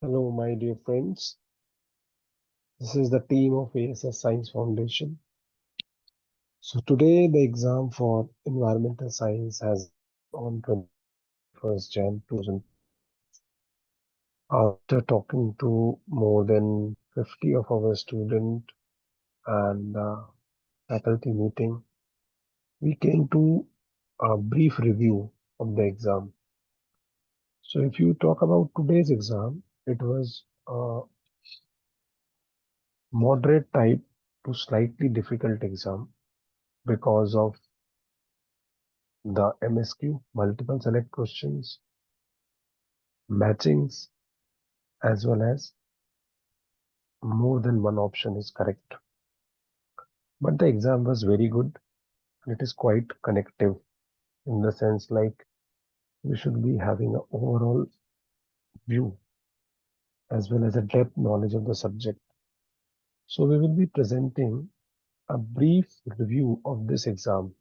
Hello, my dear friends. This is the team of A.S.S Science Foundation. So today the exam for environmental science has on 21st Jan 2000. After talking to more than 50 of our students and faculty meeting, we came to a brief review of the exam. So if you talk about today's exam, it was a moderate type to slightly difficult exam because of the MSQ, multiple select questions, matchings, as well as more than one option is correct. But the exam was very good. It is quite connective in the sense like we should be having an overall view as well as a depth knowledge of the subject. So we will be presenting a brief review of this exam,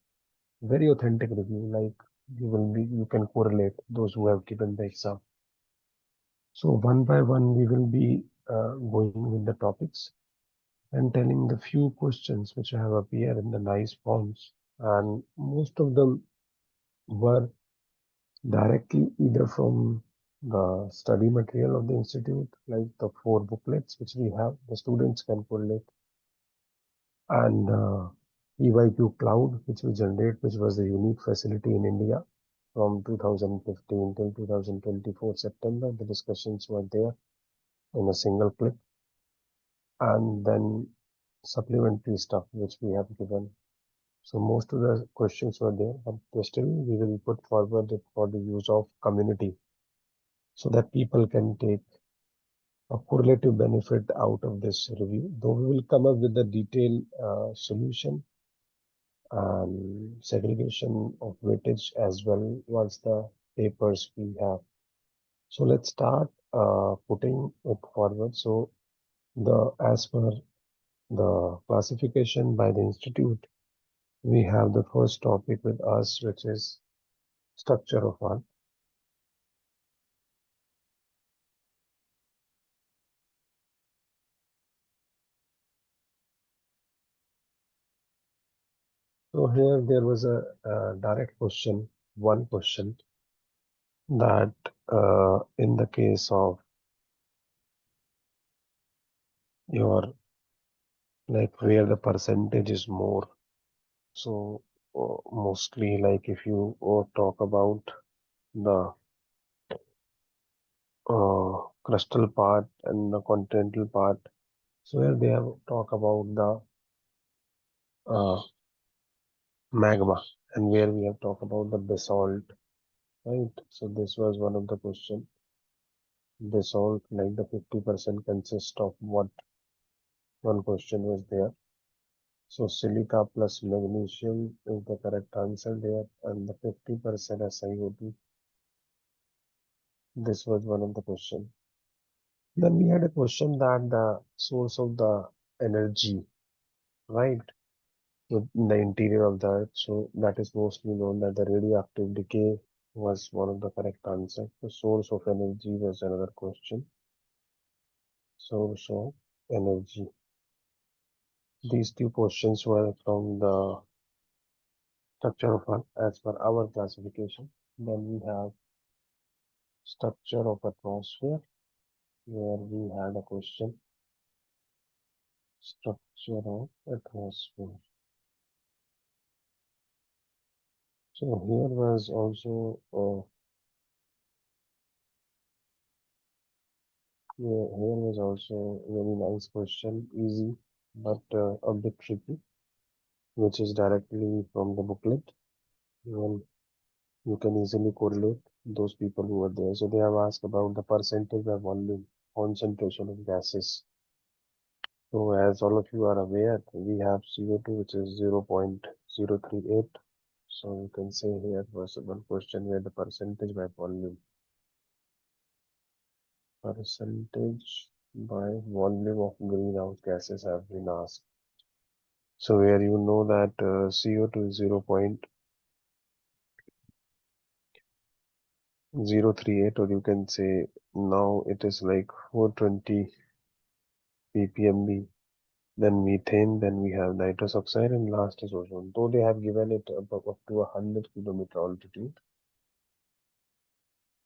very authentic review, like you can correlate those who have given the exam. So one by one, we will be going with the topics and telling the few questions which have appeared in the nice forms. And most of them were directly either from the study material of the institute, like the four booklets which we have, the students can correlate, and EYQ Cloud, which we generate, which was a unique facility in India from 2015 till 2024 September. The discussions were there in a single click, and then supplementary stuff which we have given. So most of the questions were there, but still we will put forward it for the use of community so that people can take a correlative benefit out of this review. Though we will come up with the detailed solution and segregation of weightage as well once the papers we have. So let's start putting it forward. So as per the classification by the institute, we have the first topic with us, which is structure of Earth. So here there was a direct question, one question that in the case of your like where the percentage is more. So mostly like if you talk about the crustal part and the continental part. So here they have talk about the uh, magma and where we have talked about the basalt, right? So this was one of the question. Basalt, like the 50% consists of what one question was there. So silica plus magnesium is the correct answer there, and the 50% SiO2. This was one of the question. Then we had a question that the source of the energy, right? So in the interior of the earth, so that is mostly known that the radioactive decay was one of the correct answer. The source of energy was another question. Source of energy. These two questions were from the structure of Earth as per our classification. Then we have structure of atmosphere, where we had a question, structure of atmosphere. So here was also here was also a very nice question, easy but a bit tricky, which is directly from the booklet. Well, you can easily correlate those people who were there. So they have asked about the percentage of volume concentration of gases. So as all of you are aware, we have CO2, which is 0.038. So you can say here was one question where the percentage by volume. Percentage by volume of greenhouse gases have been asked. So where you know that CO2 is 038, or you can say now it is like 420 ppmb. Then methane, then we have nitrous oxide, and last is ozone. Though they have given it up to 100 kilometer altitude.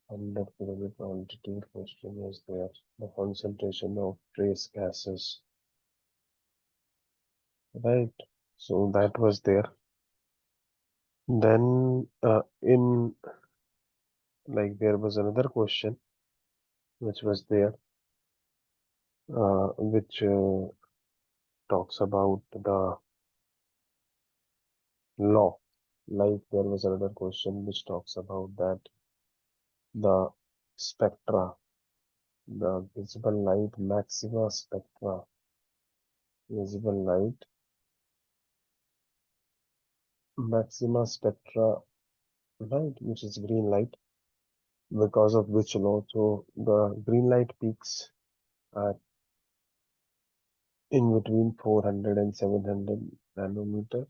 100 kilometer altitude question is there. The concentration of trace gases. Right. So that was there. Then in like there was another question which was there, which talks about the law. Like there was another question which talks about that the spectra, the visible light maxima spectra, visible light maxima spectra, right, which is green light, because of which law. So the green light peaks are in between 400 and 700 nanometer,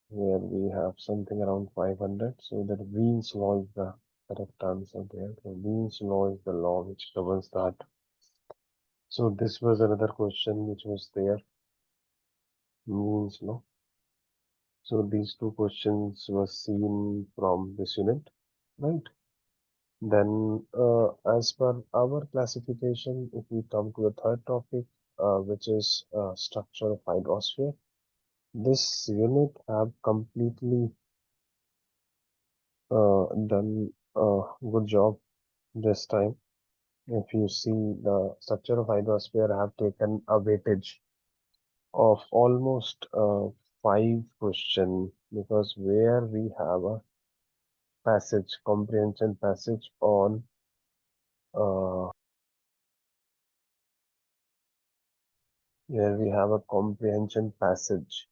where we have something around 500. So that Green's law is the correct answer there. So Green's law is the law which governs that. So this was another question which was there. Green's law. So these two questions were seen from this unit, right? Then, as per our classification, if we come to the third topic, which is structure of hydrosphere, this unit have completely done a good job this time. If you see the structure of hydrosphere, I have taken a weightage of almost 5 question, because where we have a passage, comprehension passage on uh, where we have a comprehension passage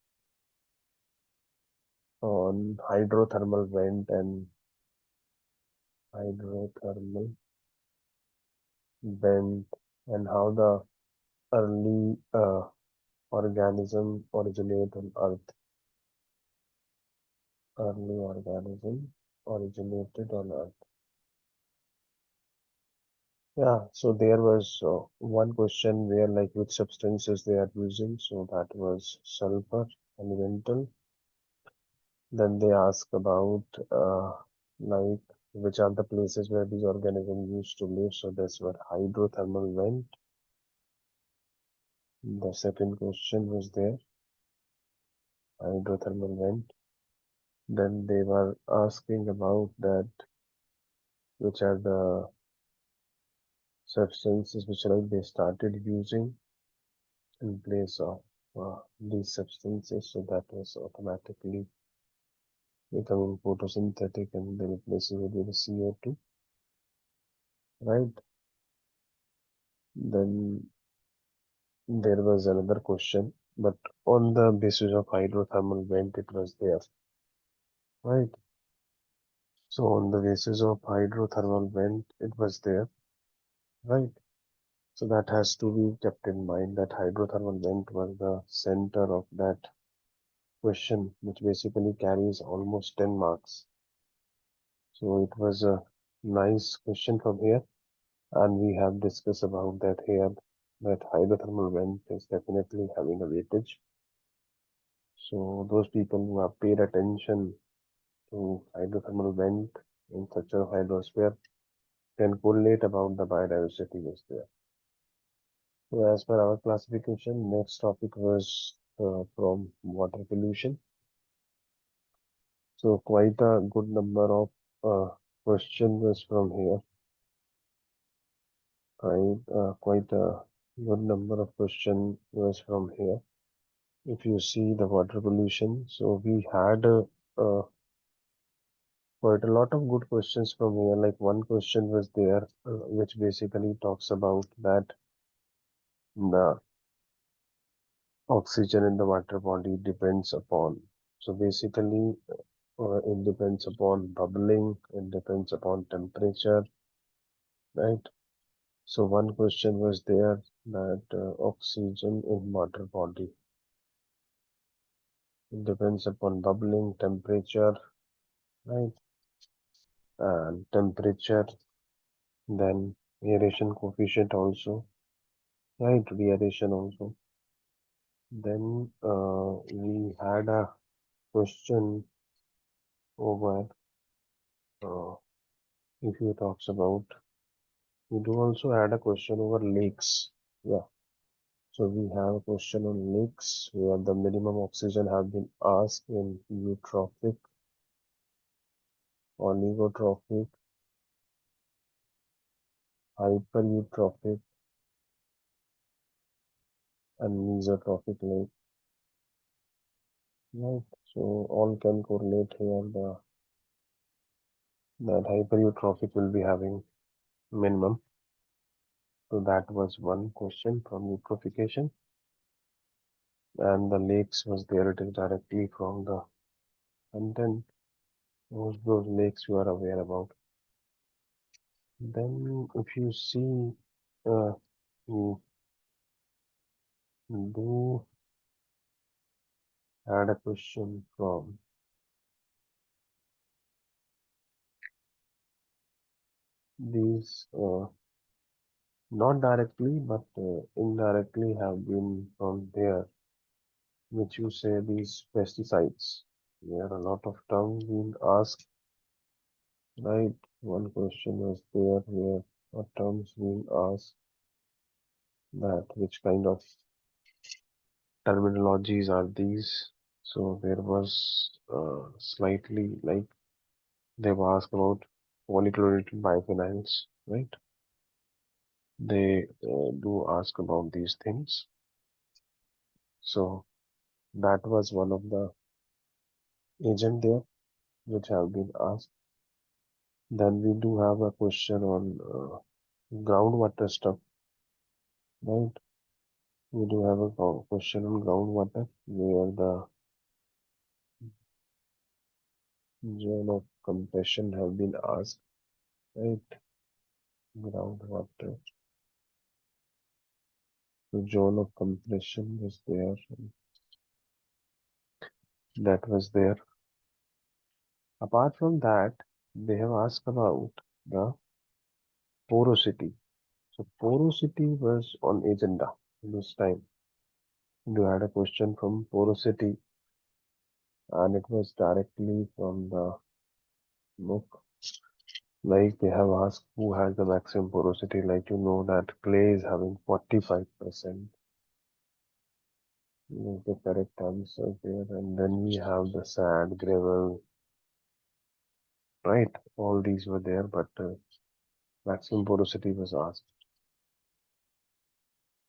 on hydrothermal vent and hydrothermal vent, and how the early organism originate on Earth. Early organism originated on Earth. Yeah, so there was one question where like which substances they are using. So that was sulfur, elemental. Then they ask about like which are the places where these organisms used to live. So that's what hydrothermal vent. The second question was there, hydrothermal vent. Then they were asking about that which are the substances which like they started using in place of these substances. So that was automatically becoming photosynthetic, and they replace it with the CO2, right? Then there was another question, but on the basis of hydrothermal vent, it was there, right? So on the basis of hydrothermal vent, it was there, right? So that has to be kept in mind that hydrothermal vent was the center of that question, which basically carries almost 10 marks. So it was a nice question from here, and we have discussed about that here, that hydrothermal vent is definitely having a weightage. So those people who have paid attention to hydrothermal vent in such a hydrosphere can correlate about the biodiversity is there. So as per our classification, next topic was from water pollution. So quite a good number of questions was from here. Quite a good number of questions was from here. If you see the water pollution, so we had quite a lot of good questions from here. Like one question was there, which basically talks about that the oxygen in the water body depends upon. So basically, it depends upon bubbling, it depends upon temperature, right? So one question was there that oxygen in water body, it depends upon bubbling, temperature, right? And temperature. Then aeration coefficient also, right? Reaeration also. Then we had a question over if you talks about, we do also had a question over lakes. Yeah. So we have a question on lakes where the minimum oxygen have been asked in eutrophic, oligotrophic, hypereutrophic, and mesotrophic lake. Right. So all can correlate here. That hypereutrophic will be having minimum. So that was one question from eutrophication, and the lakes was there. It is directly from the content. Those lakes you are aware about. Then if you see, we do had a question from these, not directly but indirectly have been from there, which you say these pesticides. There are a lot of terms being asked, right? One question was there where a terms being asked that which kind of terminologies are these. So there was slightly like they've asked about polychlorinated biphenyls, right? They do ask about these things. So that was one of the agent there which have been asked. Then we do have a question on groundwater stuff, right? We do have a question on groundwater where the zone of compression have been asked, right? Groundwater. The zone of compression was there. That was there. Apart from that, they have asked about the porosity. So porosity was on agenda this time. You had a question from porosity, and it was directly from the book. Like they have asked who has the maximum porosity. Like you know that clay is having 45% is the correct answer there. And then we have the sand, gravel, right? All these were there, but maximum porosity was asked.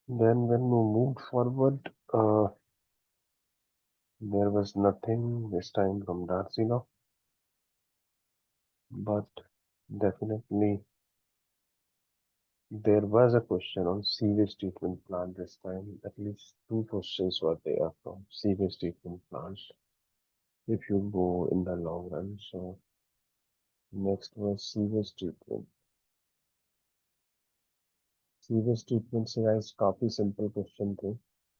Then when we moved forward, there was nothing this time from Darcy law, but definitely there was a question on sewage treatment plant this time. At least two questions were there from sewage treatment plants if you go in the long run. So next was sewage treatment. Sewage treatment से guys काफी simple question थे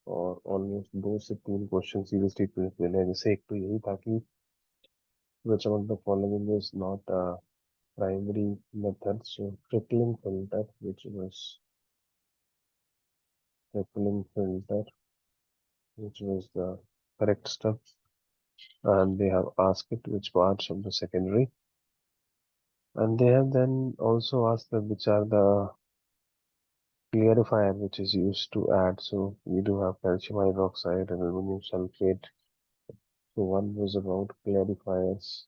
और almost दो से तीन question sewage treatment के लिए जैसे एक तो यही था कि which among the following is not a primary method. So trickling filter, which was trickling filter, which was the correct stuff. And they have asked it which parts of the secondary. And they have then also asked them which are the clarifier which is used to add. So we do have calcium hydroxide and aluminum sulfate. So one was about clarifiers,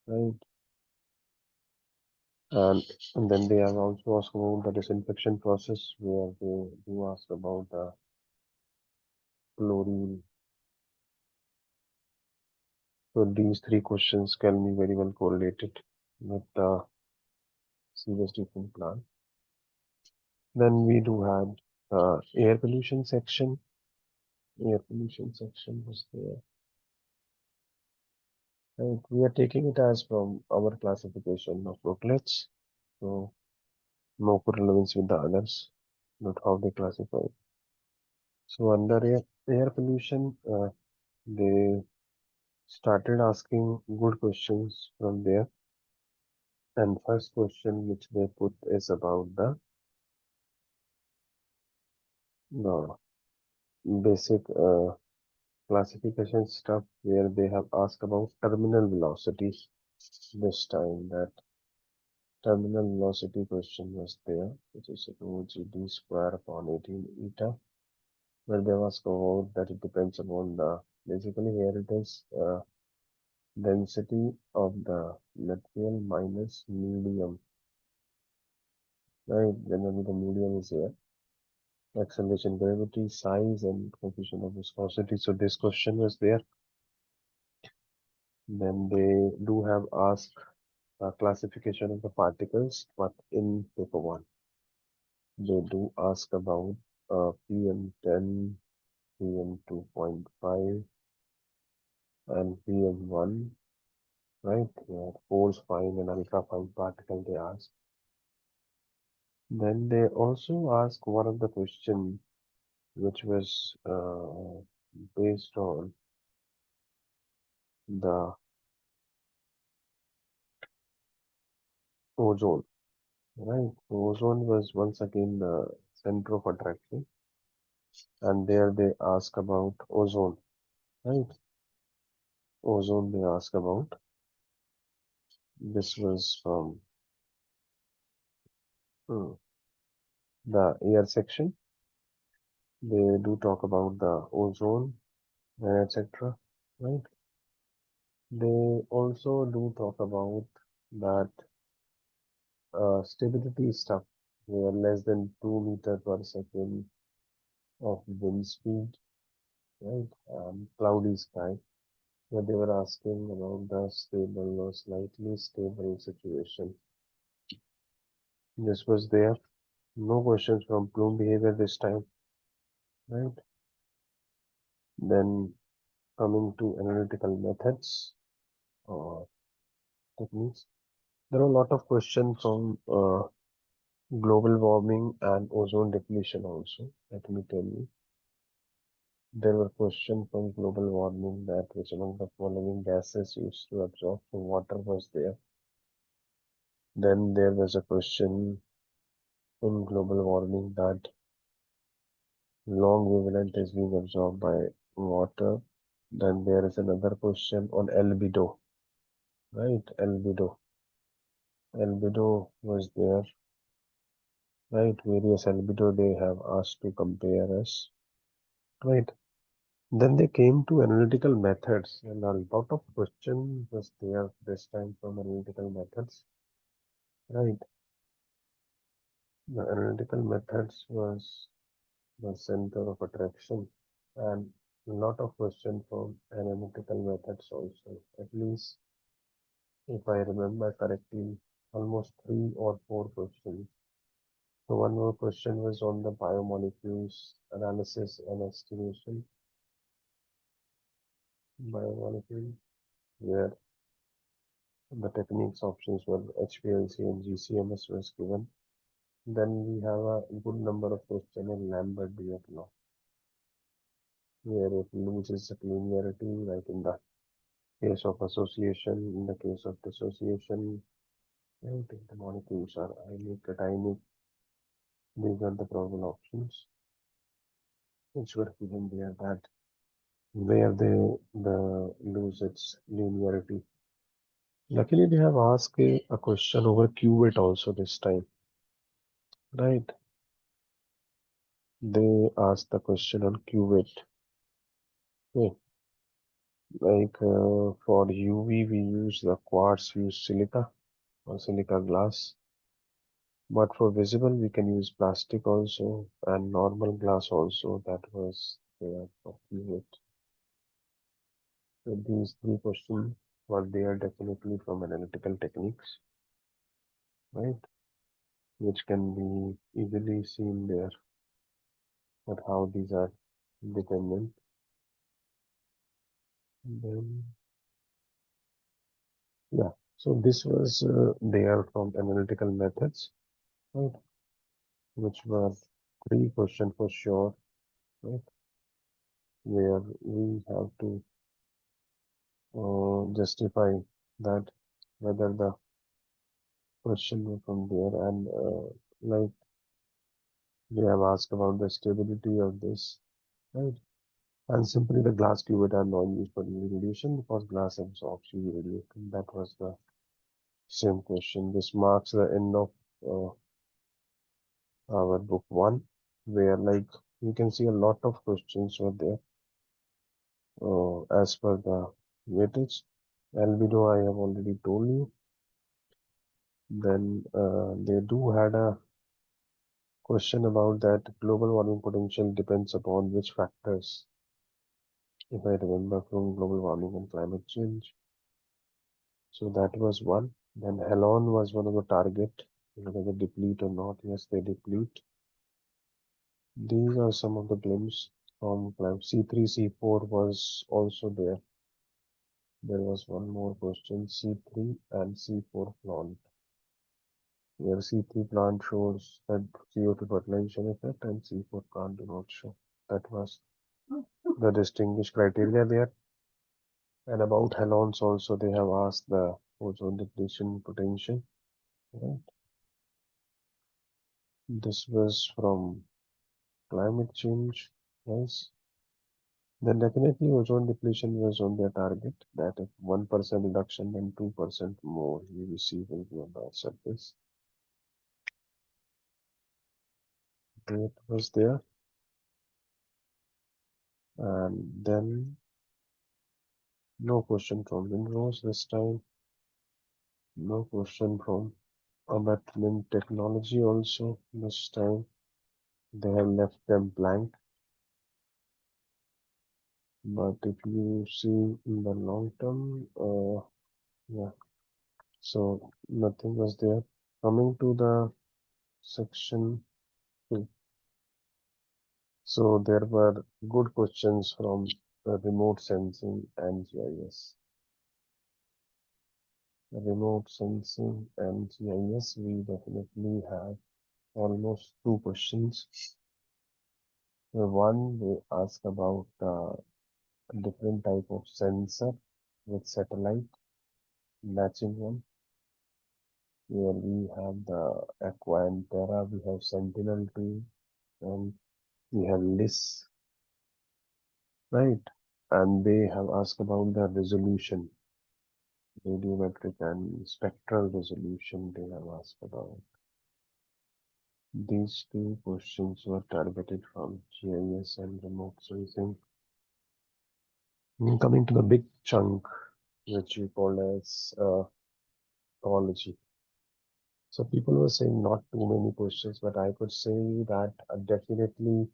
right? And, and then they have also asked about the disinfection process where they do ask about the chlorine. So these three questions can be very well correlated with the sewage treatment plant. Then we do have air pollution section. Air pollution section was there. And we are taking it as from our classification of booklets. So no correlation with the others, not how they classify. So under air pollution, they started asking good questions from there. And first question which they put is about the basic classification stuff where they have asked about terminal velocity this time. That terminal velocity question was there, which is rho g d square upon 18 eta, where they ask about that it depends upon the, basically here it is density of the material minus medium, right? Generally the medium is here. Acceleration, gravity, size, and coefficient of viscosity. So this question was there. Then they do have asked classification of the particles, but in paper one, they do ask about PM10, PM2.5, and PM1, right? Yeah, coarse, fine, and ultra fine particle they ask. Then they also ask one of the question which was based on the ozone, right? Ozone was once again the center of attraction, and there they ask about ozone, right? Ozone they ask about. This was from hmm, the air section. They do talk about the ozone and etc. Right? They also do talk about that stability stuff where less than 2 meters per second of wind speed, right? Cloudy sky, where they were asking about the stable or slightly stable situation. This was there. No questions from plume behavior this time, right? Then coming to analytical methods or techniques, there are a lot of questions from global warming and ozone depletion also. Let me tell you, there were questions from global warming that which among the following gases used to absorb from water was there. Then there was a question in global warming that long wavelength is being absorbed by water. Then there is another question on albedo, right? Albedo. Albedo was there, right? Various albedo they have asked to compare us, right? Then they came to analytical methods, and a lot of question was there this time from analytical methods, right? The analytical methods was the center of attraction, and a lot of question from analytical methods also. At least, if I remember correctly, almost 3 or 4 questions. So one more question was on the biomolecules analysis and estimation. Biomolecule, where the techniques options were HPLC and GCMS was given. Then we have a good number of questions in Lambert-Beer law, where it loses linearity, like in the case of association, in the case of dissociation, and if the molecules are ionic, cationic. These are the probable options which were given there that where the lose its linearity. Luckily, they have asked a question over qubit also this time, right? They asked the question on qubit. Okay. Like for UV, we use the quartz, use silica or silica glass. But for visible, we can use plastic also and normal glass also. That was there for qubit. So these 3 questions were there definitely from analytical techniques, right? Which can be easily seen there, but how these are determined. Then, yeah, so this was there from analytical methods, right? Which were 3 questions for sure, right? Where we have to justify that whether the question from there, and like they have asked about the stability of this, right? And simply the glass cuvette are not used for UV radiation because glass absorbs UV radiation. That was the same question. This marks the end of uh, our book one, where like you can see a lot of questions were there as per the weightage. Albedo I have already told you. Then they do had a question about that global warming potential depends upon which factors, if I remember from global warming and climate change. So that was one. Then halon was one of the target, whether they deplete or not. Yes, they deplete. These are some of the glimpses from climate. C3, C4 was also there. There was one more question, C3 and C4 plant. Where C3 plant shows that CO2 fertilization effect and C4 plant do not show. That was the distinguished criteria there. And about halons also, they have asked the ozone depletion potential. Right? This was from climate change. Yes. Then definitely ozone depletion was on their target. That if 1% reduction, then 2% more UVC will be on the Earth's surface. It was there. And then no question from Windrose this time. No question from abatement technology also this time. They have left them blank. But if you see in the long term, yeah, so nothing was there. Coming to the section 2. So there were good questions from remote sensing and GIS. Remote sensing and GIS, we definitely have almost two questions. One, they ask about a different type of sensor with satellite, matching one. Here we have the Aqua and Terra, we have Sentinel-2, and we have LIS, right? And they have asked about the resolution, radiometric and spectral resolution they have asked about. These two questions were targeted from GIS and remote sensing. Coming to the big chunk, which we call as ecology. So people were saying not too many questions, but I could say that definitely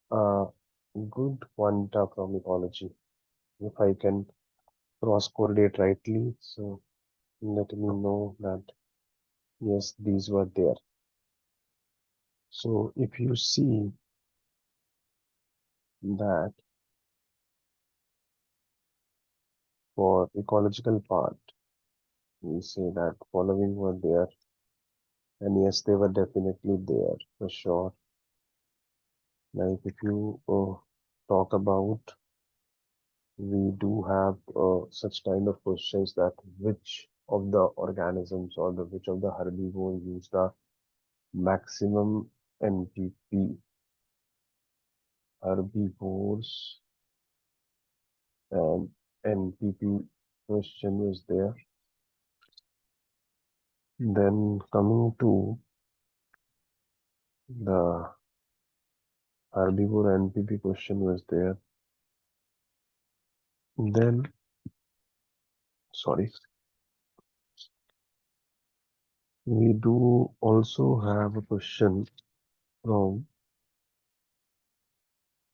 good quanta from ecology. If I can cross correlate rightly, so let me know that yes, these were there. So if you see that for ecological part, we say that following were there, and yes, they were definitely there for sure. Like if you talk about, we do have such kind of questions that which of the organisms or the which of the herbivore use the maximum NPP. Herbivores and NPP question is there. Then coming to the herbivore NPP question was there. Then, sorry, we do also have a question from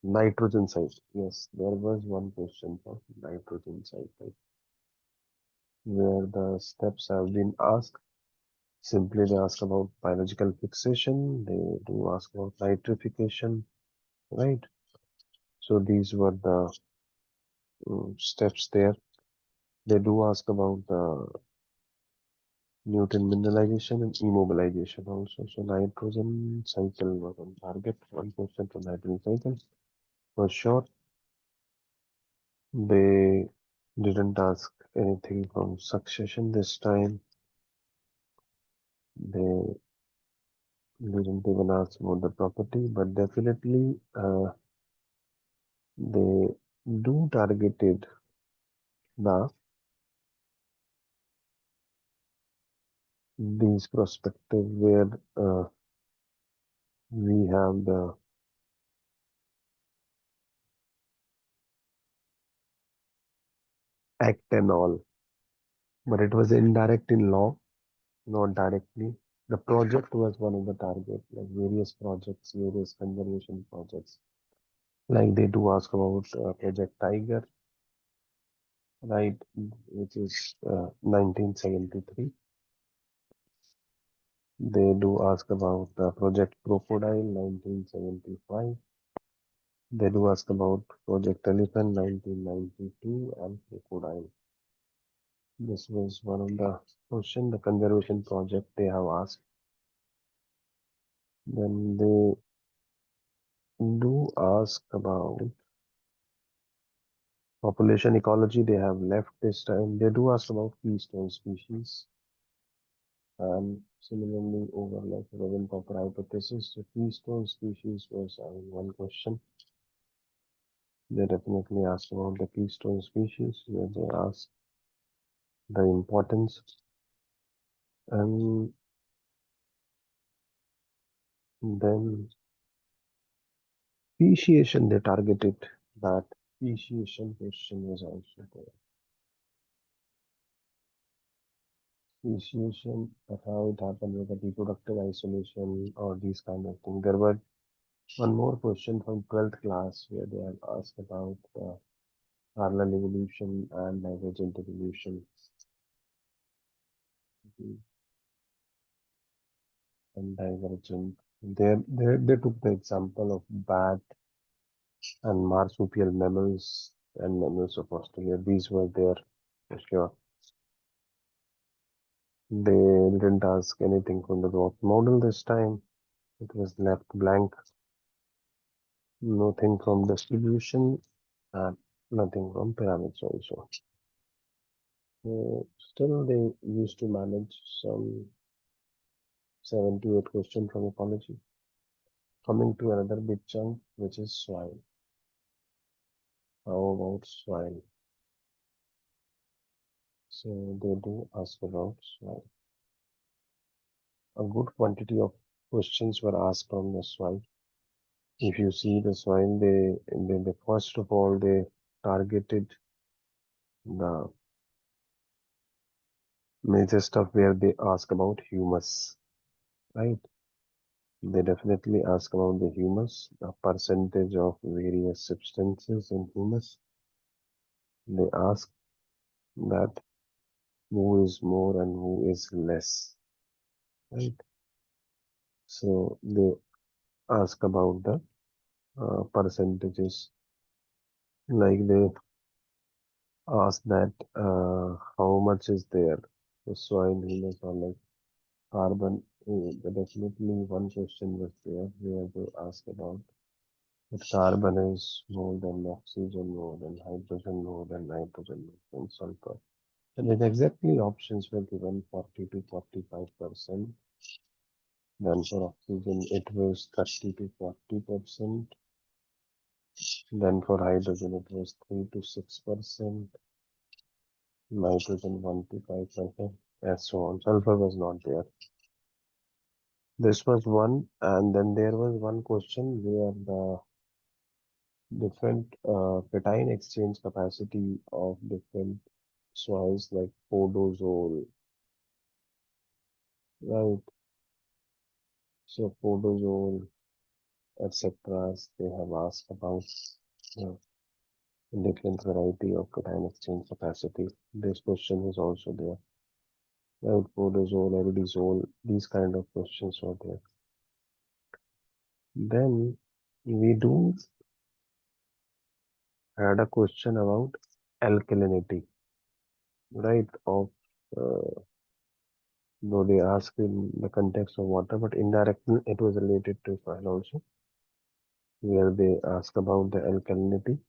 nitrogen cycle. Yes, there was one question for nitrogen cycle where the steps have been asked. Simply they ask about biological fixation. They do ask about nitrification, right? So these were the steps there. They do ask about the Newton mineralization and immobilization also. So nitrogen cycle was on target, 1% for nitrogen cycle. For sure, they didn't ask anything from succession this time. They didn't even ask about the property, but definitely they do targeted the these perspective where we have the act and all, but it was indirect in law, not directly. The project was one of the target, like various projects, various conservation projects. Like they do ask about Project Tiger, right, which is 1973. They do ask about Project Crocodile, 1975. They do ask about Project Elephant, 1992, and Crocodile. This was one of the question, the conservation project they have asked. Then they do ask about population ecology. They have left this time. They do ask about keystone species and similarly overlap Robin Popper hypothesis. The keystone species was one question. They definitely ask about the keystone species where they ask the importance and then speciation they targeted that speciation question was also there. Speciation, how it happened with the reproductive isolation or these kind of things. There were one more question from 12th class where they have asked about parallel evolution and divergent evolution. And divergent. They took the example of bat and marsupial mammals and mammals of Australia. These were there for sure. They didn't ask anything from the growth model this time. It was left blank. Nothing from distribution and nothing from pyramids also. Still, they used to manage some 7 to 8 questions from ecology. Coming to another big chunk, which is soil. How about soil? So they do ask about soil. A good quantity of questions were asked on the soil. If you see the soil, they first of all they targeted the major stuff where they ask about humus, right? They definitely ask about the humus, the percentage of various substances in humus. They ask that who is more and who is less, right? So they ask about the percentages, like they ask that how much is there, the soil humus or like carbon. Definitely one question was there where they ask about that carbon is more than oxygen, more than hydrogen, more than nitrogen, more than sulfur. And then exactly options were given 40 to 45%. Then for oxygen it was 30 to 40%. Then for hydrogen it was 3 to 6%. Nitrogen 1 to 5%, and so on. Sulfur was not there. This was one, and then there was one question where the different cation exchange capacity of different soils like podozole, right? So podozole, etc. They have asked about uh, different variety of cation exchange capacity. This question is also there. Right, podozole, aridizole, these kind of questions are there. Then we do had a question about alkalinity, right? Of though they asked in the context of water, but indirectly it was related to soil also, where they ask about the alkalinity.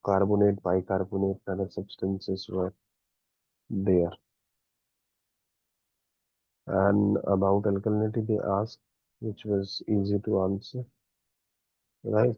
Carbonate, bicarbonate kind of substances were there. And about alkalinity they asked, which was easy to answer, right?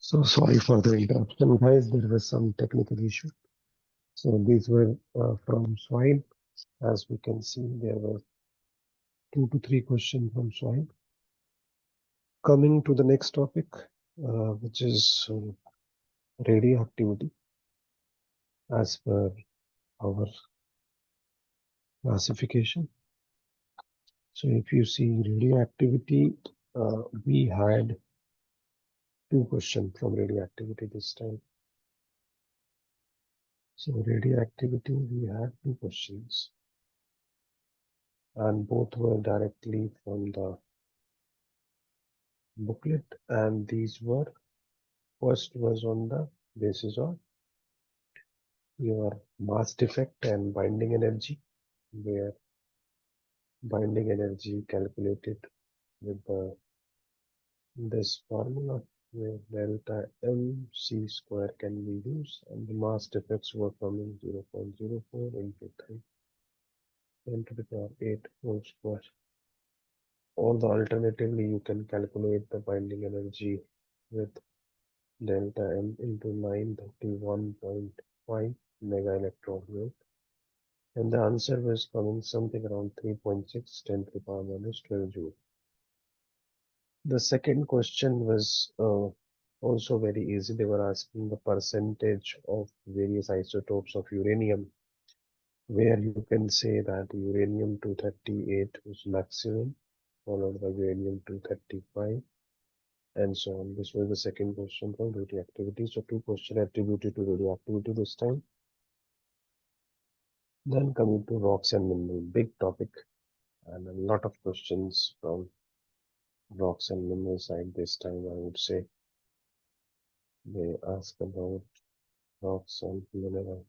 So sorry for the interruption, guys. There was some technical issue. So these were from Swine. As we can see, there were 2 to 3 questions from Swine. Coming to the next topic, which is radioactivity, as per our classification. So if you see radioactivity, we had 2 questions from radioactivity this time. So radioactivity, we had 2 questions, and both were directly from the booklet, and these were first was on the basis of your mass defect and binding energy, where binding energy calculated with this formula. where delta M.SC square can be used, and the mass defects were coming 0.04 into 3 10 to the power 8 whole square. Or the alternatively, you can calculate the binding energy with delta M into 931.5 mega electron volt. And the answer was coming something around 3.6 10 to the power minus 12 joule. The second question was also very easy. They were asking the percentage of various isotopes of uranium, where you can say that uranium 238 was maximum, followed by uranium 235, and so on. This was the second question from radioactivity. So two questions attributed to radioactivity this time. Then coming to rocks and mineral, big topic, and a lot of questions from rocks and mineral side this time. I would say they ask about rocks and mineral.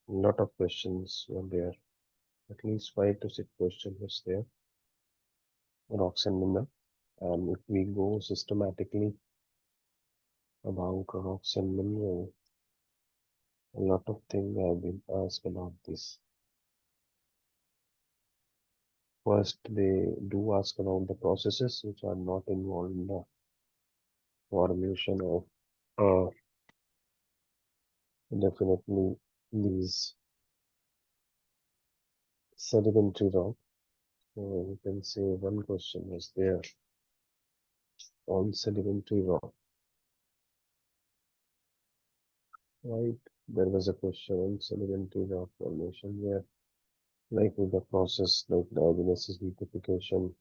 A lot of questions were there. At least 5 to 6 questions was there. Rocks and mineral. And if we go systematically about rocks and mineral, a lot of things have been asked about this. First, they do ask about the processes which are not involved in the formation of definitely these sedimentary rock. So you can say one question was there on sedimentary rock, right? There was a question on sedimentary rock formation where, like with the process like diagenesis, liquefaction,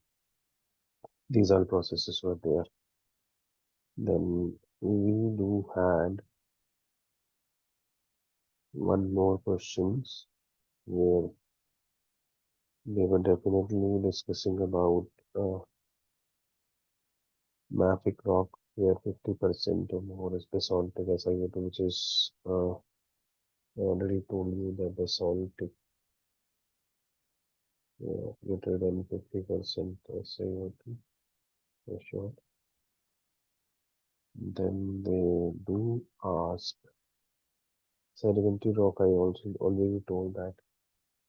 these all processes were there. Then we do had one more questions where they were definitely discussing about uh, mafic rock, where 50% or more is basaltic SiO2, which is I already told you that basaltic greater than 50% SiO2 for sure. Then they do ask sedimentary rock. I also already told that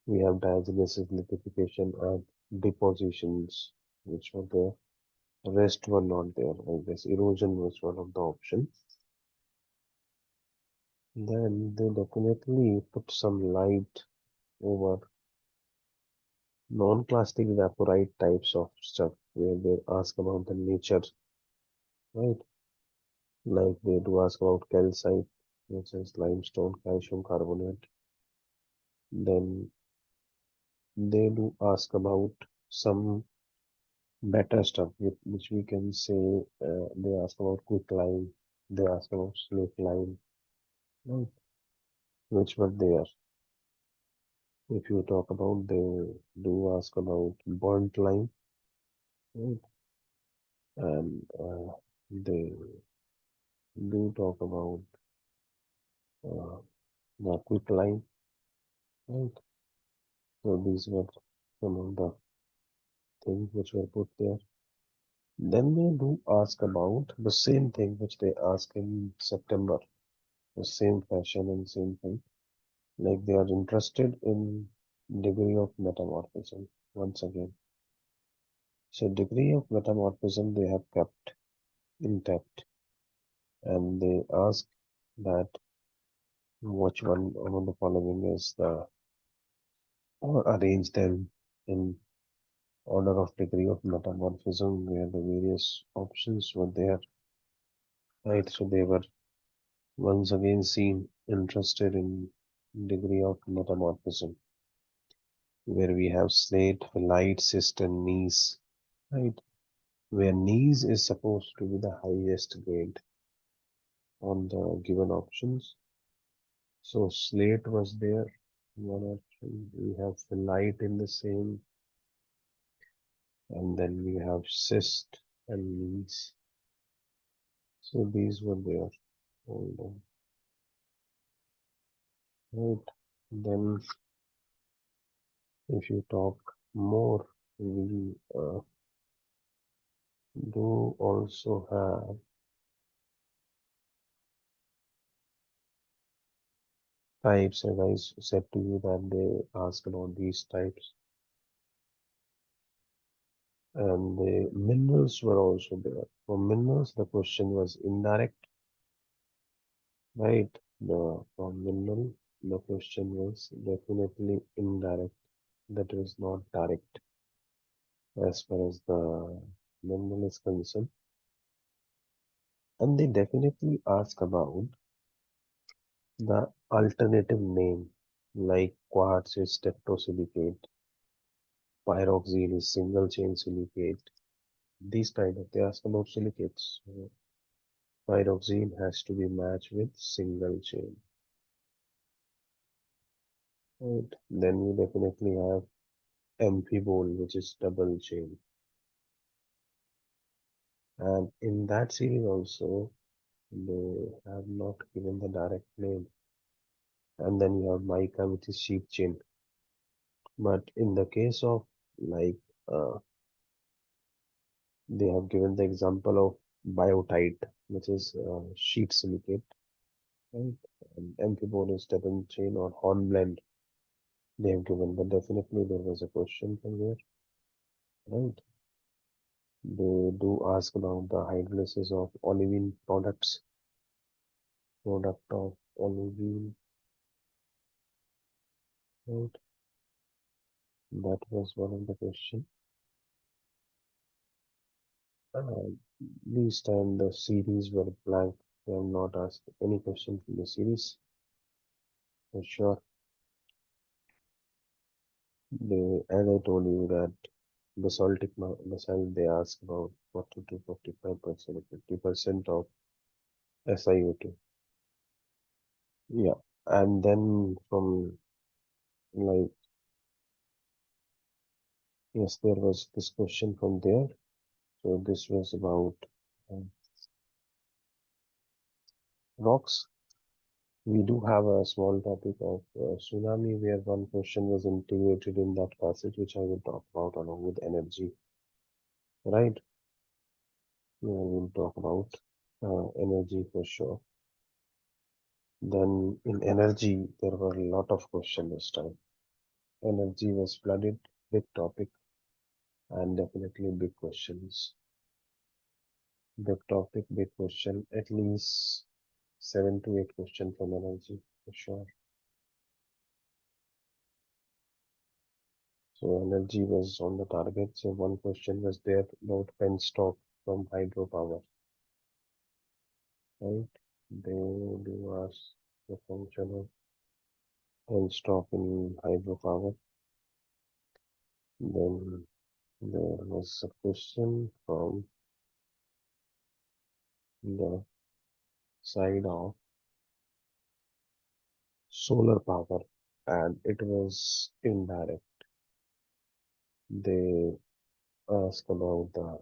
we have diagenesis, liquefaction, and depositions, which were there. The rest were not there. I guess erosion was one of the options. Then they definitely put some light over non-clastic vaporite types of stuff, where they ask about the nature, right? Like they do ask about calcite, which is limestone, calcium carbonate. Then they do ask about some better stuff, which we can say they ask about quicklime, they ask about slate lime, right? Which were there. If you talk about, they do ask about burnt lime, right? And they do talk about uh, the quicklime, right? So these were some of the things which were put there. Then they do ask about the same thing which they ask in September, the same fashion and same thing. Like they are interested in degree of metamorphism once again. So degree of metamorphism they have kept intact, and they ask that which one among the following is the, or arrange them in order of degree of metamorphism, where the various options were there, right? So they were once again seen interested in degree of metamorphism, where we have slate, phyllite, cyst, and gneiss, right? Where gneiss is supposed to be the highest grade on the given options. So slate was there, one option. We have phyllite in the same, and then we have cyst and gneiss. So these were there. Hold on. Right. Then if you talk more, we do also have types, as I said to you that they ask about these types, and the minerals were also there. For minerals, the question was indirect, right? For mineral, the question was definitely indirect. That is not direct as far as the mineral is concerned. And they definitely ask about the alternative name, like quartz is tetrasilicate, pyroxene is single chain silicate. These kind of, they ask about silicates. So pyroxene has to be matched with single chain. Right. Then you definitely have amphibole, which is double chain. And in that series also, they have not given the direct name. And then you have mica, which is sheep chain. But in the case of like, they have given the example of biotite, which is sheet silicate, right? And amphibole is double chain or hornblende they have given. But definitely there was a question from here, right? They do ask about the hydrolysis of olivine products, product of olivine, right? That was one of the question. Uh, this time the series were blank. They have not asked any question from the series. For sure, as I told you that basaltic basalt they ask about 40 to 45% or 50% of SiO2. Yeah, and then from like yes, there was this question from there. So this was about uh, rocks. We do have a small topic of tsunami where one question was integrated in that passage, which I will talk about along with energy, right? We'll talk about energy for sure. Then in energy, there were a lot of questions this time. Energy was flooded, big topic, and definitely big questions. Big topic, big question, at least 7 to 8 questions from energy for sure. So energy was on the target. So one question was there about penstock from hydropower, right? They do ask the function of penstock in hydropower. Then there was a question from the side of solar power, and it was indirect. They asked about the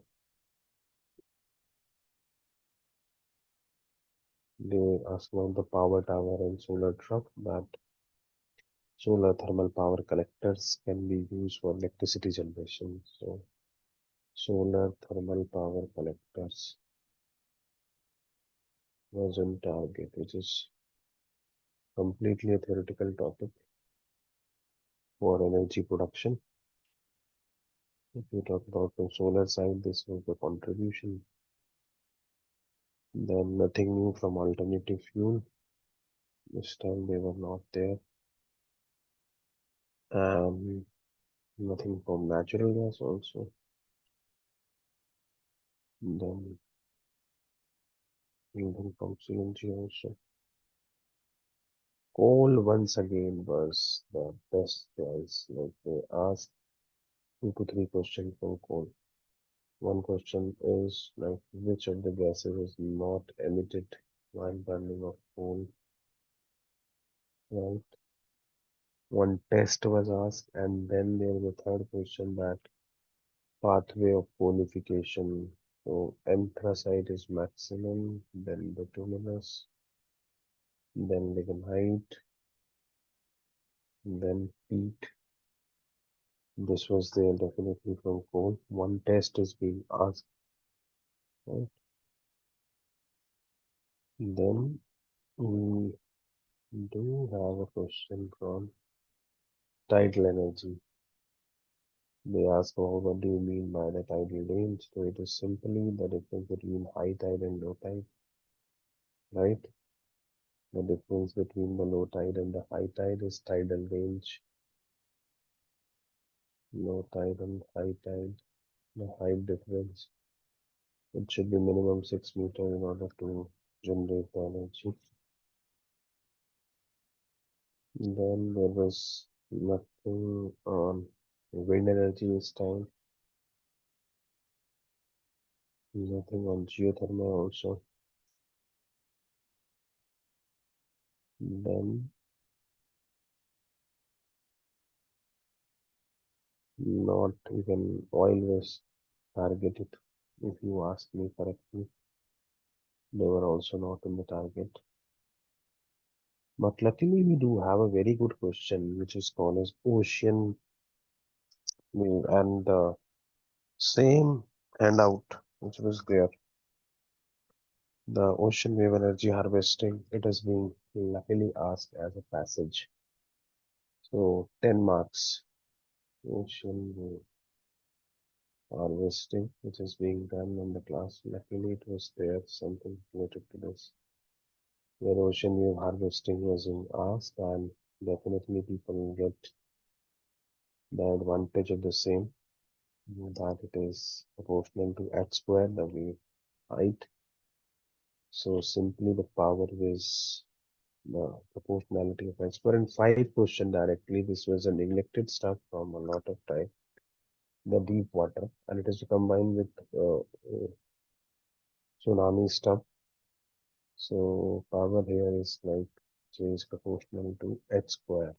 power tower and solar truck that solar thermal power collectors can be used for electricity generation. So solar thermal power collectors was on target, which is completely a theoretical topic for energy production. If you talk about the solar side, this was the contribution. Then nothing new from alternative fuel. This time they were not there. Um, Nothing from natural gas also. Then nothing from CNG also. Coal once again was the best choice. Like they asked 2 to 3 questions from coal. One question is like which of the gases is not emitted while burning of coal, right? One test was asked, and then there was a third question that pathway of qualification. So anthracite is maximum, then bituminous, then lignite, then peat. This was there definitely from coal. One test is being asked, right? Then Do you have a question from tidal energy? They ask, oh, what do you mean by the tidal range? So it is simply the difference between high tide and low tide, right? The difference between the low tide and the high tide is tidal range. Low tide and high tide, the height difference. It should be minimum 6 meters in order to generate the energy. Then there was nothing on wind energy this time, nothing on geothermal also. Then not even oil was targeted. If you ask me correctly, they were also not in the target. But luckily, we do have a very good question, which is called as ocean wave, and the same handout which was there, the ocean wave energy harvesting, it is being luckily asked as a passage. So 10 marks, ocean wave harvesting, which is being done in the class. Luckily, it was there, something related to this, where ocean wave harvesting was in asked, and definitely people will get the advantage of the same, that it is proportional to h square, the wave height. So simply the power is the proportionality of h square. And 5 question directly. This was a neglected stuff from a lot of time. The deep water, and it is combined with tsunami stuff. So power here is like J is proportional to h square.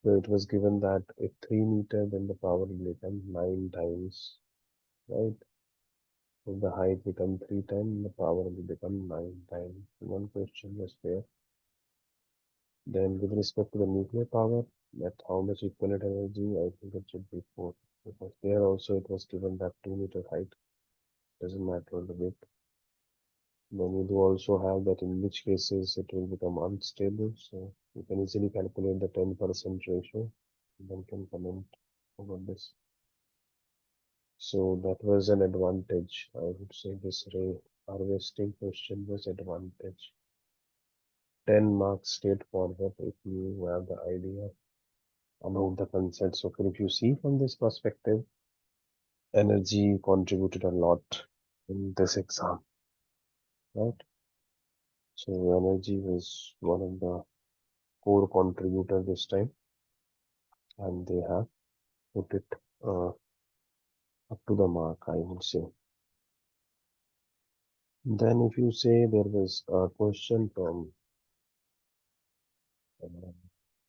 So it was given that if 3 meter, then the power will become 9 times, right? If the height become 3 times, the power will become 9 times. One question was there. Then with respect to the nuclear power, that how much equivalent energy, I think it should be 4. Because there also it was given that 2 meter height, doesn't matter the width. Then you do also have that in which cases it will become unstable. So you can easily calculate the 10% ratio. One can comment about this. So that was an advantage. I would say this ray harvesting question was advantage. 10 marks straightforward if you have the idea about the concept. So if you see from this perspective, energy contributed a lot in this exam, right? So energy was one of the core contributor this time, and they have put it up to the mark, I would say. Then if you say there was a question from uh,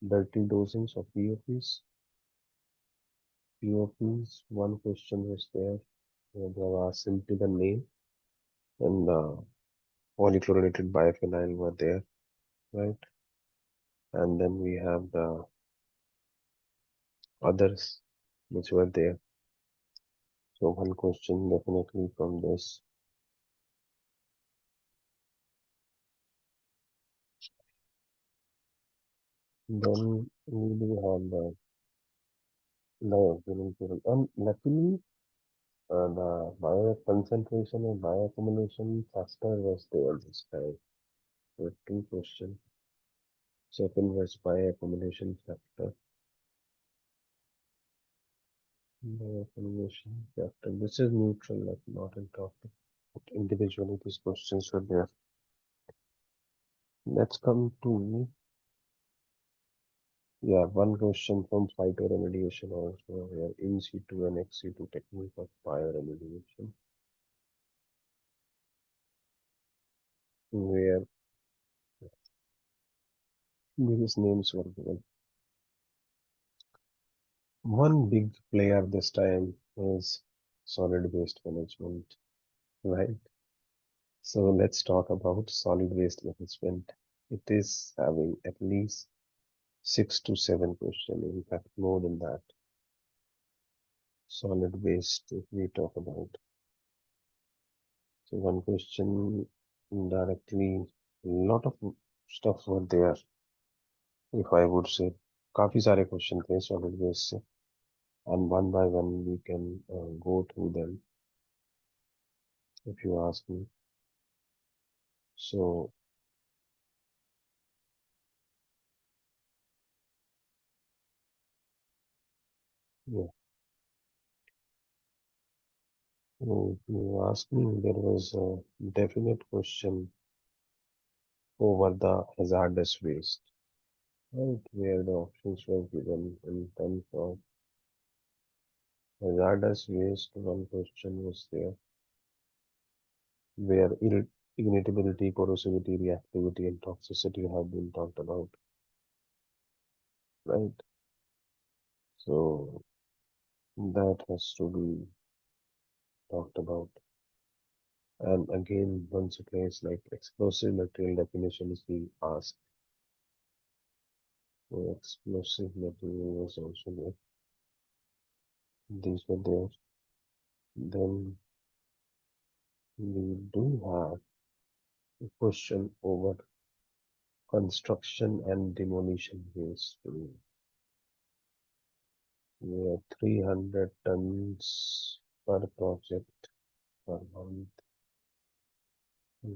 dirty dosings of POPs, one question was there, where there was simply the name and the polychlorinated biphenyl were there, right? And then we have the others which were there. So one question definitely from this. Then we do have the bioavailability. And luckily, the bio concentration and bioaccumulation factor was there this time. So 2 questions. Second was bioaccumulation factor. Bioaccumulation factor. This is neutral, like not in topic. But individually, these questions were there. Let's come to, yeah, one question from phytoremediation also, where in situ and ex situ technique of bioremediation, where these names were given. One big player this time is solid waste management, right? So let's talk about solid waste management. It is having at least 6 to 7 questions, in fact, more than that. Solid waste, if we talk about. So one question directly, lot of stuff were there. If I would say, काफी सारे question थे solid waste से, and one by one we can go through them if you ask me. So yeah, if you ask me, there was a definite question over the hazardous waste, right? Where the options were given in terms of hazardous waste. One question was there where ignitability, corrosivity, reactivity, and toxicity have been talked about, right? So that has to be talked about. And again, once or twice, like explosive material definition is being asked. So explosive material was also there. These were there. Then we do have a question over construction and demolition waste. We have 300 tons per project per month.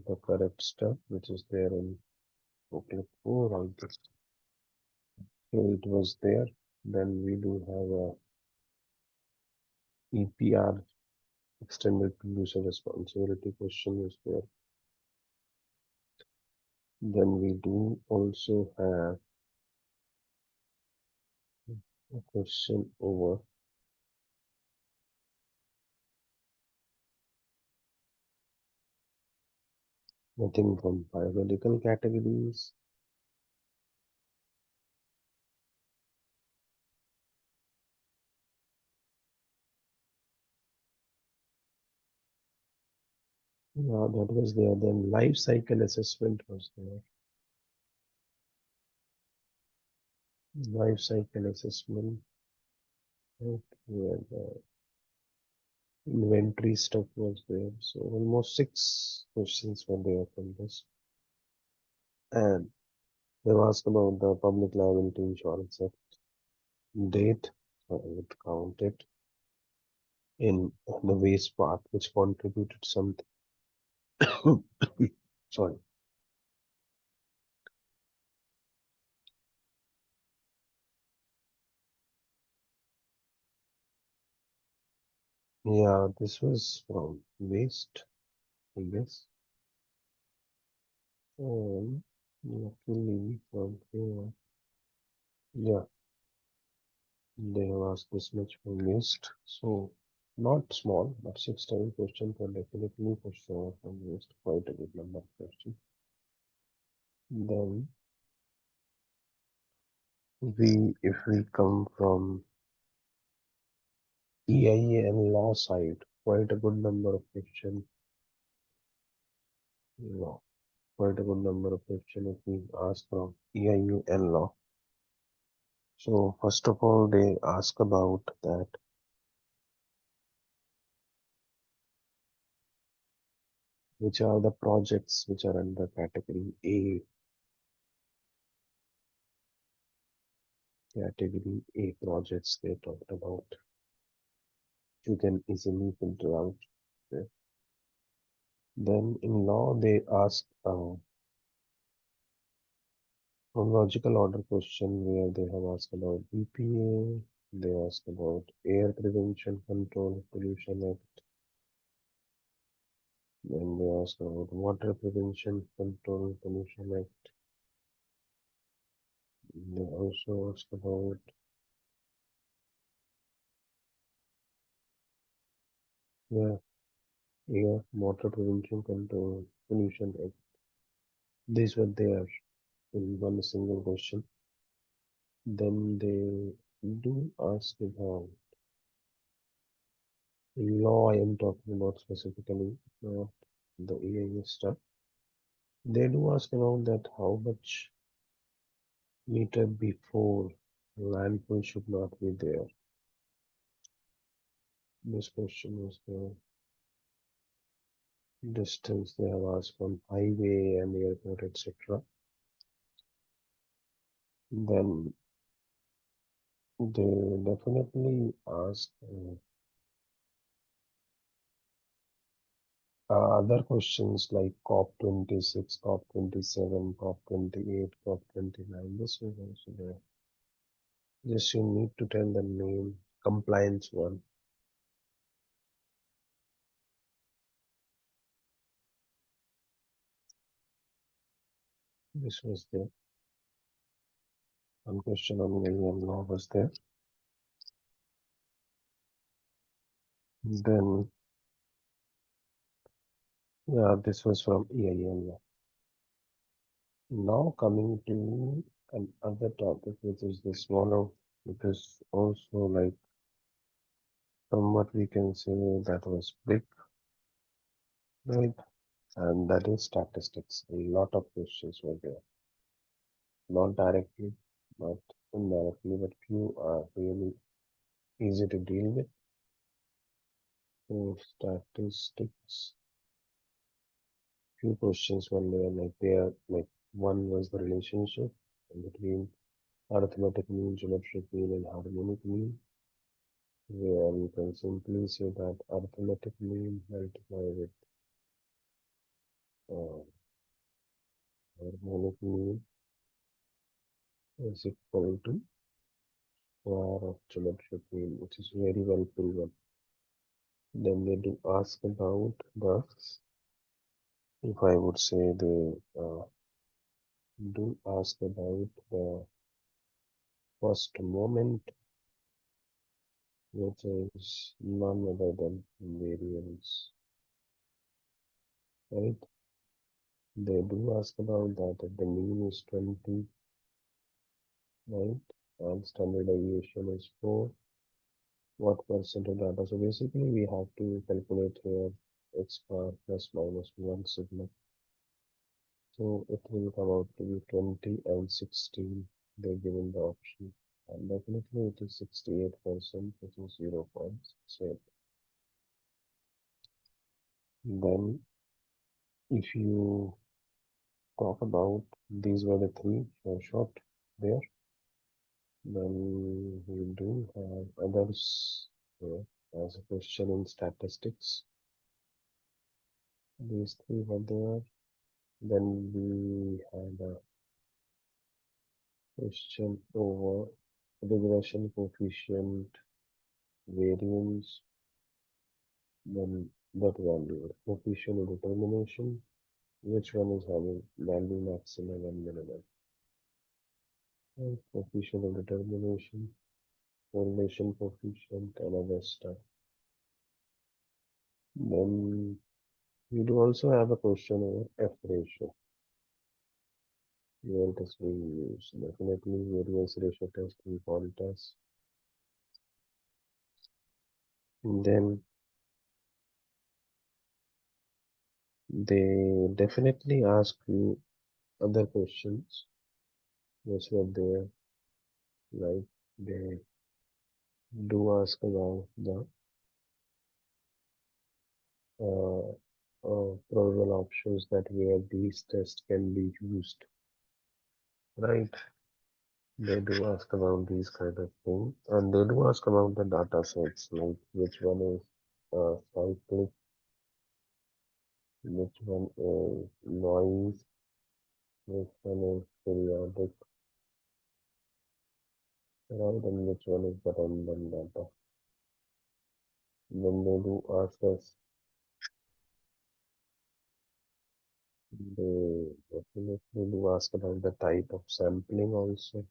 The correct stuff, which is there in booklet 4 on this. So it was there. Then we do have a EPR, extended producer responsibility question is there. Then we do also have a question over nothing from biological categories. Yeah, that was there. Then life cycle assessment was there. Life cycle assessment, right, where the inventory stuff was there. So almost 6 questions were there from this. And they were asked about the Public Liability Insurance Act date. So I would count it in the waste part, which contributed something. Sorry. Yeah, this was from waste, I guess. Luckily from here, yeah, they have asked this much from waste. So not small, but 6 7 questions are definitely for sure from waste. Quite a good number of questions. Then if we come from EIA and law side, quite a good number of questions. Law, quite a good number of questions if we ask from EIA and law. So first of all, they ask about that which are the projects which are under category A. Category A projects they talked about. You can easily filter out there. Then in law, they ask a chronological order question where they have asked about EPA, they ask about Air Prevention Control Pollution Act, then they ask about Water Prevention Control Pollution Act. They also ask about yeah, Air Water Prevention Control Pollution Act. These were there in one single question. Then they do ask about law. I am talking about specifically, not the AI stuff. They do ask about that how much meter before landfill should not be there. This question was the distance they have asked from highway and airport, etc. Then they definitely ask other questions like COP26, COP27, COP28, COP29. This was also there. Just you need to tell the name, compliance one. This was there. One question on William Law was there. Then, yeah, this was from EIL. Now coming to another topic, which is the smaller, because also like from what we can say that was big, right? And that is statistics. A lot of questions were there, not directly, but indirectly, but few are really easy to deal with. So statistics, few questions were there, like one was the relationship between arithmetic mean, geometric mean, and harmonic mean, where you can simply say that arithmetic mean multiplied with uh, harmonic mean is equal to square of geometric mean, which is very well proven. Then they do ask about the, if I would say they do ask about the first moment, which is none other than variance, right? They do ask about that if the mean is 20, right? And standard deviation is 4. What percent of data? So basically, we have to calculate here x bar plus minus 1 sigma. So it will come out to be 20 and 16. They're given the option. And definitely it is 68%, which is 0.68. Then if you talk about these were the three for short there, then we do have others here as a question in statistics. These three were there. Then we had a question over regression coefficient, variance, then that value, coefficient determination, which one is having value maximum and minimum. And coefficient determination, correlation coefficient, and other stuff. Then we do also have a question over F ratio. Where it is being used. Definitely variance ratio test we call it as. Then they definitely ask you other questions which were there, like they do ask about the uh, probable options that where these tests can be used, right? They do ask about these kind of things, and they do ask about the data sets, like which one is cyclic, which one is noise, which one is periodic, right, and which one is the random data. Then they do ask us, they definitely do ask about the type of sampling also,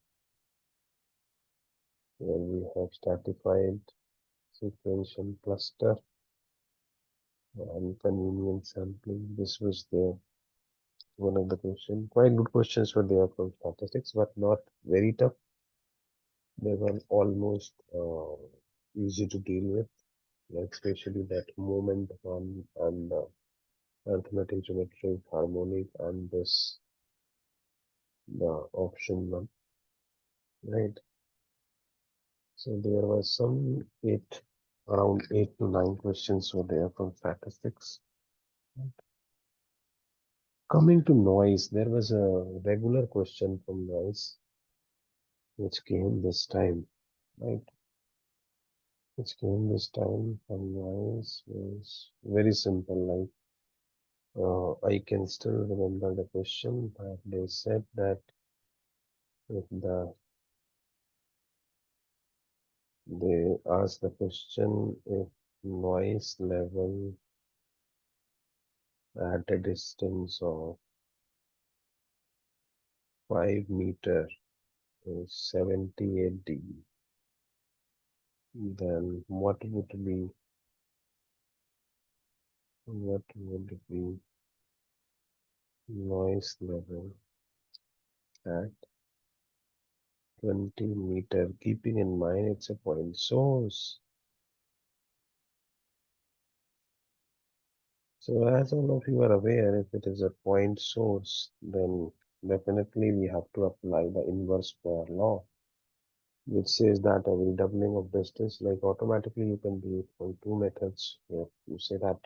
where we have stratified, sequential, cluster, and convenient sampling. This was there. One of the questions. Quite good questions were there from statistics, but not very tough. They were almost easy to deal with, like especially that moment one and arithmetic, geometric, harmonic, and this the option one, right? So there was some around 8 to 9 questions were there from statistics. Coming to noise, there was a regular question from noise. which came this time, right? Which came this time from noise was very simple. I can still remember the question that they said that if they asked the question if noise level at a distance of 5 meter is 78 dB, then what would be noise level at 20 meter, keeping in mind it's a point source. So as all of you are aware, if it is a point source, then definitely we have to apply the inverse square law, which says that every doubling of distance, like automatically you can do it from two methods. You say that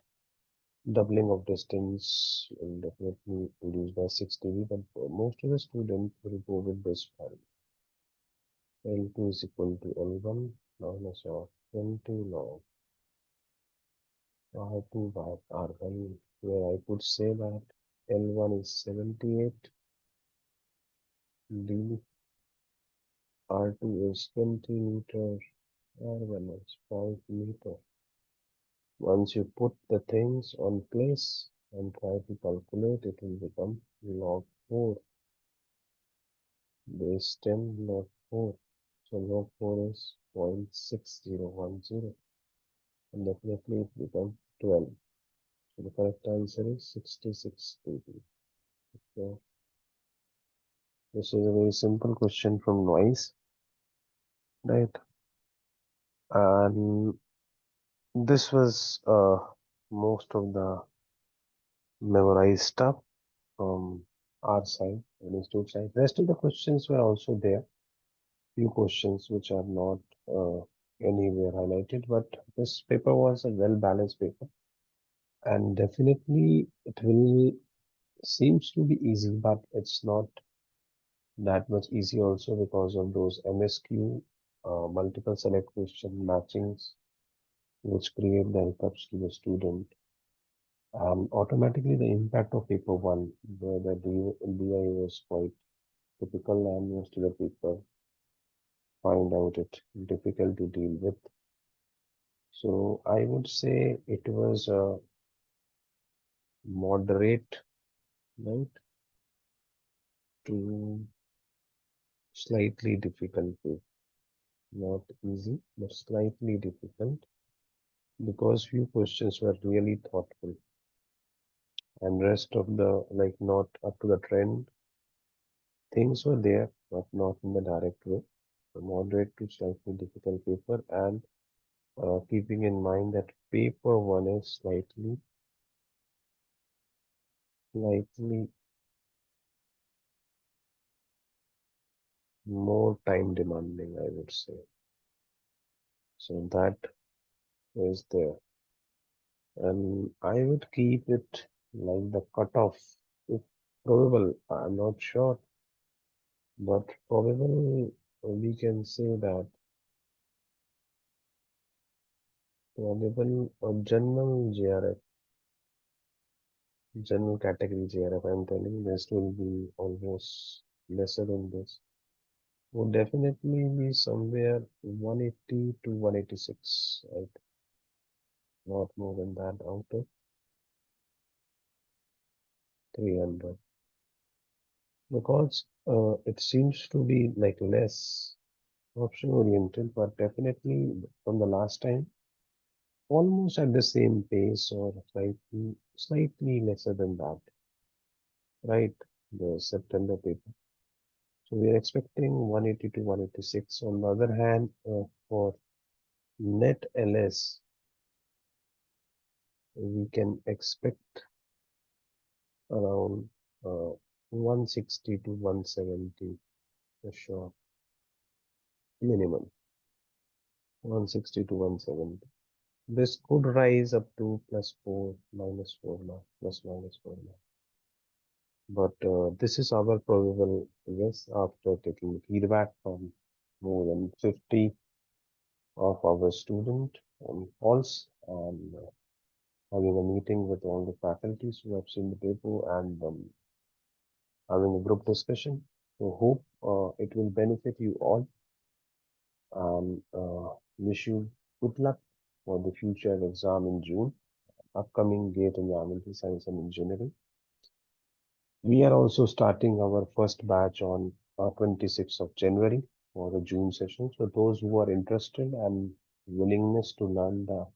doubling of distance will definitely reduce by 6 dB, but most of the students will go with this one. L2 is equal to L1 minus of 20 log R2 by R1, where I could say that L1 is 78 dB, R2 is 20 meter, R1 is 5 meter. Once you put the things on place and try to calculate, it will become log 4, base 10 log 4. So log 4 is 0.6010, and definitely it becomes 12. So the correct answer is 66 dB. So this is a very simple question from noise, right? And this was most of the memorized stuff from our side, the institute side. Rest of the questions were also there. Few questions which are not uh, anywhere highlighted, but this paper was a well balanced paper, and definitely it will seems to be easy, but it's not that much easy also because of those MSQ multiple select question matchings which create the hiccups to the student. Automatically the impact of paper one, where the DI was quite typical and most of the people find out it difficult to deal with. So I would say it was a moderate, right, to slightly difficult way. Not easy, but slightly difficult because few questions were really thoughtful and rest of the like not up to the trend. Things were there, but not in the direct way. So moderate to slightly difficult paper, and keeping in mind that paper one is slightly more time demanding, I would say. So that is there. And I would keep it like the cutoff, if probable. I'm not sure, but probable we can say that probable or general JRF, general category JRF, I'm telling this will be almost lesser than this. Would definitely be somewhere 180 to 186, right? Not more than that out of 300. Because it seems to be like less option oriented, but definitely from the last time, almost at the same pace or slightly lesser than that, right? The September paper. So we are expecting 180 to 186. On the other hand, for NET-LS, we can expect around 160 to 170 for sure, minimum 160 to 170. This could rise up to +4, -4 now, plus minus 4 now. But this is our probable guess after taking feedback from more than 50 of our student calls and having a meeting with all the faculties who have seen the paper and having a group discussion. So hope it will benefit you all and wish you good luck for the future exam in June, upcoming GATE Environmental Science and Engineering. We are also starting our first batch on 26th of January for the June session. So those who are interested and willingness to learn the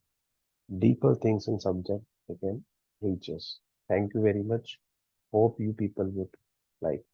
deeper things in subject, they can reach us. Thank you very much. Hope you people would like.